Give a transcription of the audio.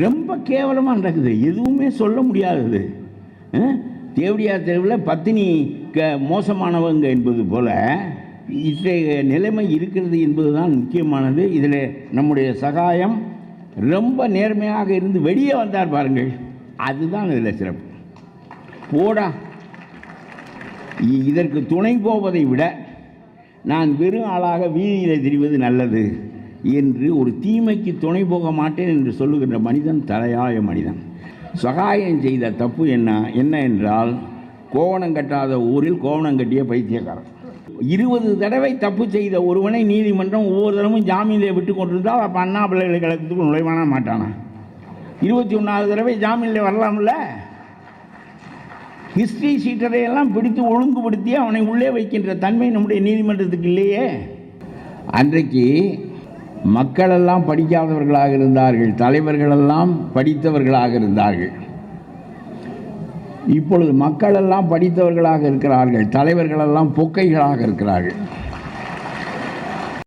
ரொம்ப கேவலமாக நடக்குது, எதுவுமே சொல்ல முடியாதது. தேவடியார் தெருவில் பத்தினி மோசமானவங்க என்பது போல் இன்றைய நிலைமை இருக்கிறது என்பது தான் முக்கியமானது. இதில் நம்முடைய சகாயம் ரொம்ப நேர்மையாக இருந்து வெளியே வந்தார் பாருங்கள், அதுதான் இதில் சிறப்பு. போடா, இதற்கு துணை போவதை விட நான் வெறும் ஆளாக வீதியில் திரிவது நல்லது என்று ஒரு தீமைக்கு துணை போக மாட்டேன் என்று சொல்லுகின்ற மனிதன் தலையாய மனிதன். சகாயம் செய்த தப்பு என்ன என்றால், கோவணம் கட்டாத ஊரில் கோவணம் கட்டிய பைத்தியக்காரன். 20 தடவை தப்பு செய்த ஒருவனை நீதிமன்றம் ஒவ்வொரு தடவும் ஜாமீனில் விட்டு கொண்டிருந்தால் அப்போ அண்ணா பல்கலைக்கழகத்துக்கு நுழைவானா மாட்டானா? 21வது தடவை ஜாமீனில் வரலாம்ல. ஹிஸ்ட்ரி சீட்டரையெல்லாம் பிடித்து ஒழுங்குபடுத்தி அவனை உள்ளே வைக்கின்ற தன்மை நம்முடைய நீதிமன்றத்துக்கு இல்லையே. அன்றைக்கு மக்களெல்லாம் படிக்காதவர்களாக இருந்தார்கள், தலைவர்களெல்லாம் படித்தவர்களாக இருந்தார்கள். இப்பொழுது மக்களெல்லாம் படித்தவர்களாக இருக்கிறார்கள், தலைவர்களெல்லாம் பொக்கைகளாக இருக்கிறார்கள்.